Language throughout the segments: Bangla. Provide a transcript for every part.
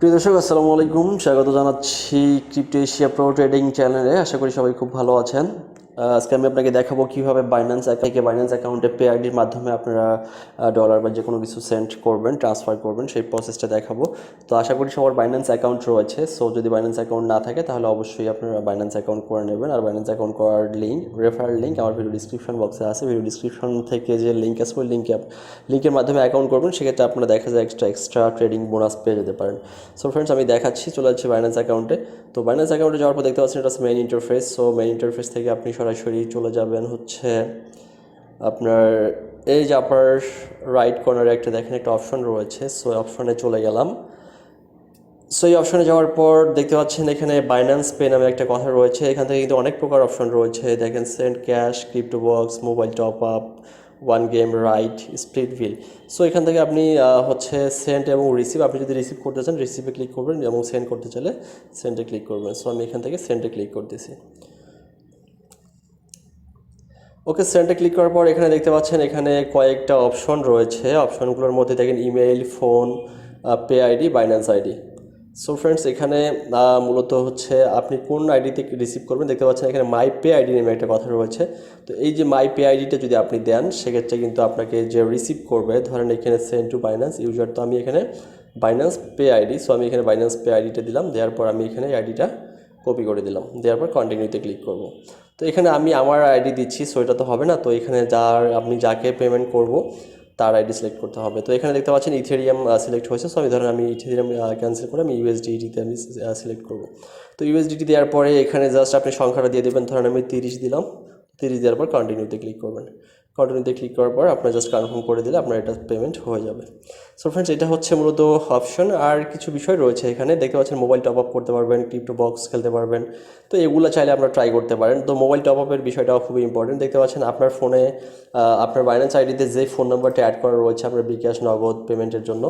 প্রিয় দর্শক আসসালামু আলাইকুম, স্বাগত জানাচ্ছি ক্রিপ্টো এশিয়া প্রো ট্রেডিং চ্যানেলে। আশা করি সবাই খুব ভালো আছেন। আজকে আমি আপনাকে দেখাবো কীভাবে বাইন্যান্স অ্যাকাউন্টে পে আইডির মাধ্যমে আপনারা ডলার বা যে কোনো কিছু সেন্ড করবেন, ট্রান্সফার করবেন, সেই প্রসেসটা দেখাবো। তো আশা করি সবার বাইন্যান্স অ্যাকাউন্ট রয়েছে। সো যদি বাইন্যান্স অ্যাকাউন্ট না থাকে তাহলে অবশ্যই আপনারা বাইন্যান্স অ্যাকাউন্ট করে নেবেন। আর বাইন্যান্স অ্যাকাউন্ট করার রেফারেল লিঙ্ক আমার ভিডিও ডিসক্রিপশন বক্সে আছে। ভিডিও ডিসক্রিপশন থেকে যে লিঙ্ক আছে ওই লিঙ্কের মাধ্যমে অ্যাকাউন্ট করবেন, সেক্ষেত্রে আপনারা দেখা যায় এক্সট্রা ট্রেডিং বোনাস পেয়ে যেতে পারেন। সো ফ্রেন্ডস, আমি দেখাচ্ছি, চলে যাচ্ছি বাইন্যান্স অ্যাকাউন্টে। তো বাইন্যান্স অ্যাকাউন্টে যাওয়ার পর দেখতে পাচ্ছেন এটা main interface. So main interface থেকে আপনি সরাসরি চলে যাবেন হচ্ছে আপনার এই যে আপার রাইট কর্নারে একটা দেখেন একটা অপশন রয়েছে। সো অপশনে চলে গেলাম। সো এই অপশনে যাওয়ার পর দেখতে পাচ্ছেন এখানে বাইন্যান্স পে নামে একটা কথা রয়েছে। এখান থেকে কিন্তু অনেক প্রকার অপশন রয়েছে। দেখেন send cash, crypto box, mobile top up, one game right, split bill. So এখান থেকে আপনি হচ্ছে সেন্ড এবং রিসিভ, আপনি যদি রিসিভ করতে চান রিসিভে ক্লিক করবেন এবং সেন্ড করতে চাইলে সেন্ডে ক্লিক করবেন। সো আমি এখান থেকে সেন্ডে ক্লিক করতেছি। ওকে, সেন্ডে ক্লিক করার পর এখানে দেখতে পাচ্ছেন এখানে কয়েকটা অপশন রয়েছে। অপশনগুলোর মধ্যে দেখেন email, phone, pay ID, Binance ID. So friends, এখানে মূলত হচ্ছে আপনি কোন আইডিতে রিসিভ করবেন দেখতে পাচ্ছেন এখানে মাই পে আইডি নামে একটা কথা রয়েছে। তো এই যে মাই পে আইডিটা যদি আপনি দেন, সেক্ষেত্রে কিন্তু আপনাকে যে রিসিভ করবে, ধরেন এখানে সেন্ড টু বাইন্যান্স ইউজার, তো আমি এখানে বাইন্যান্স পে আইডি, সো আমি এখানে বাইন্যান্স পে আইডিটা দিলাম। দেওয়ার পর আমি এখানে আইডিটা কপি করে দিলাম, দেওয়ার পর কন্টিনিউতে ক্লিক করব। তো এখানে আমি আমার আইডি দিচ্ছি, সো এটা তো হবে না। তো এখানে আপনি যাকে পেমেন্ট করব তার আইডি সিলেক্ট করতে হবে। তো এখানে দেখতে পাচ্ছেন ইথেরিয়াম সিলেক্ট হয়েছে। সো আমি ইথেরিয়াম ক্যান্সেল করে আমি ইউএসডিটিতে আমি সিলেক্ট করব। তো ইউএসডিটি দেওয়ার পরে এখানে জাস্ট আপনি সংখ্যাটা দিয়ে দেবেন। ধরেন আমি 30 দিলাম। 30 দেওয়ার পর কন্টিনিউতে ক্লিক করবেন। কন্টিনিউতে ক্লিক করার পর আপনার জাস্ট কনফার্ম করে দিলে আপনার এটা পেমেন্ট হয়ে যাবে। সো ফ্রেন্ডস, এটা হচ্ছে মূলত অপশন। আর কিছু বিষয় রয়েছে এখানে দেখতে পাচ্ছেন মোবাইল টপ আপ করতে পারবেন, ক্রিপ্টো বক্স খেলতে পারবেন। তো এগুলো চাইলে আপনারা ট্রাই করতে পারেন। তো মোবাইল টপ আপের বিষয়টাও খুবই ইম্পর্টেন্ট। দেখতে পাচ্ছেন আপনার ফোনে আপনার বাইন্যান্স আইডিতে যে ফোন নাম্বারটা অ্যাড করা রয়েছে আপনার বিকাশ নগদ পেমেন্টের জন্য,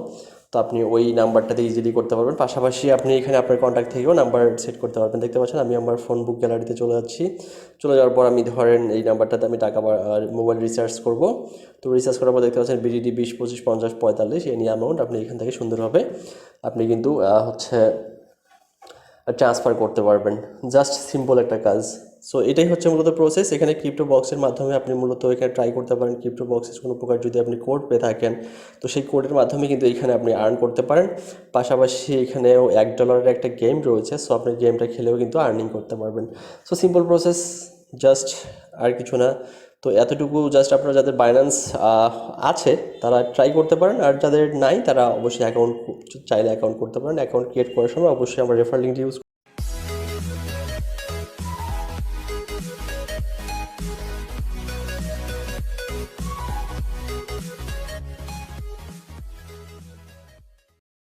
তো আপনি ওই নাম্বারটাতে ইজিলি করতে পারবেন। পাশাপাশি আপনি এখানে আপনার কন্ট্যাক্ট থেকেও নাম্বার সেট করতে পারবেন। দেখতে পাচ্ছেন আমি আমার ফোন বুক গ্যালারিতে চলে যাচ্ছি। চলে যাওয়ার পর আমি ধরেন এই নাম্বারটাতে আমি টাকা মোবাইল রিচার্জ করব। তো রিচার্জ করার পর দেখতে পাচ্ছেন বিডিডি 20, 25, 50, 45 এনি অ্যামাউন্ট আপনি এখান থেকে সুন্দরভাবে আপনি কিন্তু হচ্ছে ট্রান্সফার করতে পারবেন। জাস্ট সিম্পল একটা কাজ। সো এটাই হচ্ছে মূলত প্রসেস। এখানে ক্রিপ্টো বক্সের মাধ্যমে আপনি মূলত এখানে ট্রাই করতে পারেন। ক্রিপ্টো বক্সের কোনো প্রকার যদি আপনি কোড পেয়ে থাকেন, তো সেই কোডের মাধ্যমে কিন্তু এখানে আপনি আর্ন করতে পারেন। পাশাপাশি এখানেও $1 একটা গেম রয়েছে। সো আপনি গেমটা খেলেও কিন্তু আর্নিং করতে পারবেন। সো সিম্পল প্রসেস, জাস্ট আর কিছু না। তো এতটুকু জাস্ট আপনারা যাদের বাইন্যান্স আছে তারা ট্রাই করতে পারেন। আর যাদের নাই তারা অবশ্যই অ্যাকাউন্ট চাইলে অ্যাকাউন্ট করতে পারেন। অ্যাকাউন্ট ক্রিয়েট করার সময় অবশ্যই আমার রেফার লিঙ্কটি ইউজ